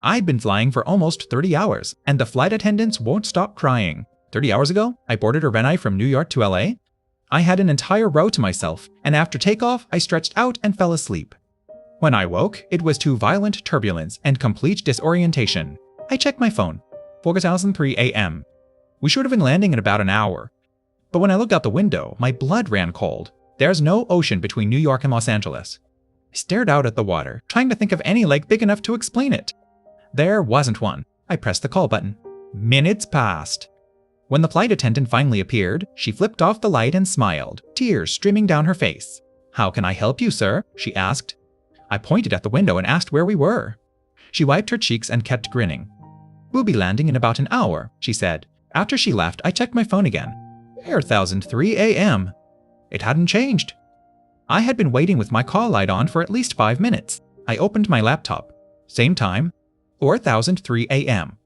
I'd been flying for almost 30 hours, and the flight attendants won't stop crying. 30 hours ago, I boarded a red-eye from New York to LA. I had an entire row to myself, and after takeoff, I stretched out and fell asleep. When I woke, it was to violent turbulence and complete disorientation. I checked my phone. 4:03 a.m. We should have been landing in about an hour. But when I looked out the window, my blood ran cold. There's no ocean between New York and Los Angeles. I stared out at the water, trying to think of any lake big enough to explain it. There wasn't one. I pressed the call button. Minutes passed. When the flight attendant finally appeared, she flipped off the light and smiled, tears streaming down her face. "How can I help you, sir?" she asked. I pointed at the window and asked where we were. She wiped her cheeks and kept grinning. "We'll be landing in about an hour," she said. After she left, I checked my phone again. 4:03 a.m. It hadn't changed. I had been waiting with my call light on for at least 5 minutes. I opened my laptop. Same time, 4:03 a.m.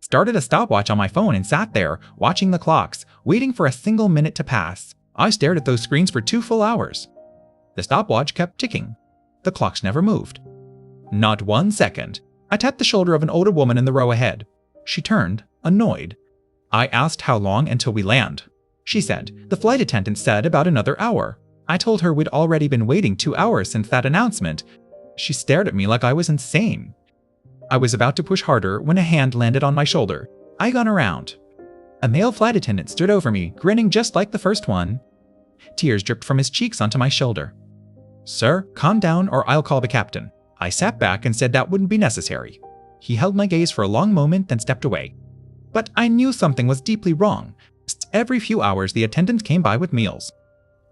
Started a stopwatch on my phone and sat there, watching the clocks, waiting for a single minute to pass. I stared at those screens for 2 full hours. The stopwatch kept ticking. The clocks never moved. Not 1 second. I tapped the shoulder of an older woman in the row ahead. She turned, annoyed. I asked how long until we land. She said, "The flight attendant said about another hour." I told her we'd already been waiting 2 hours since that announcement. She stared at me like I was insane. I was about to push harder when a hand landed on my shoulder. I got around. A male flight attendant stood over me, grinning just like the first one. Tears dripped from his cheeks onto my shoulder. "Sir, calm down or I'll call the captain." I sat back and said that wouldn't be necessary. He held my gaze for a long moment, then stepped away. But I knew something was deeply wrong. Every few hours, the attendant came by with meals.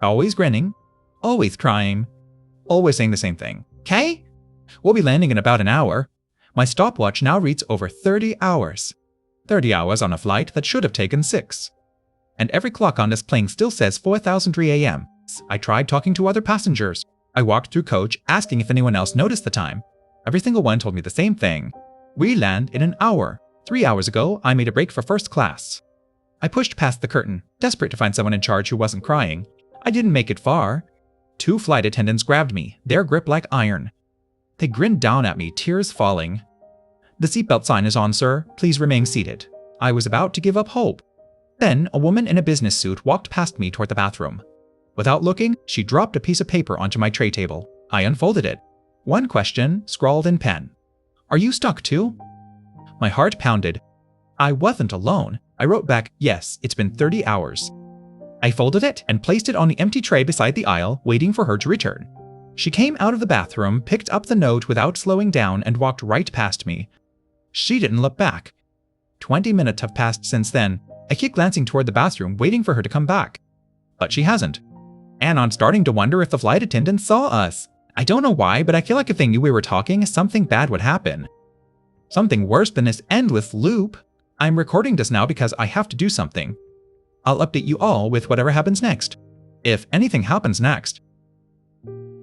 Always grinning, always crying, always saying the same thing. "Okay? We'll be landing in about an hour." My stopwatch now reads over 30 hours. 30 hours on a flight that should have taken 6. And every clock on this plane still says 4:03 a.m. I tried talking to other passengers. I walked through coach, asking if anyone else noticed the time. Every single one told me the same thing. We land in an hour. 3 hours ago, I made a break for first class. I pushed past the curtain, desperate to find someone in charge who wasn't crying. I didn't make it far. 2 flight attendants grabbed me, their grip like iron. They grinned down at me, tears falling. "The seatbelt sign is on, sir. Please remain seated." I was about to give up hope. Then, a woman in a business suit walked past me toward the bathroom. Without looking, she dropped a piece of paper onto my tray table. I unfolded it. One question, scrawled in pen. "Are you stuck too?" My heart pounded. I wasn't alone. I wrote back, "Yes, it's been 30 hours." I folded it and placed it on the empty tray beside the aisle, waiting for her to return. She came out of the bathroom, picked up the note without slowing down, and walked right past me. She didn't look back. 20 minutes have passed since then. I keep glancing toward the bathroom, waiting for her to come back. But she hasn't. And I'm starting to wonder if the flight attendants saw us. I don't know why, but I feel like if they knew we were talking, something bad would happen. Something worse than this endless loop. I'm recording this now because I have to do something. I'll update you all with whatever happens next. If anything happens next.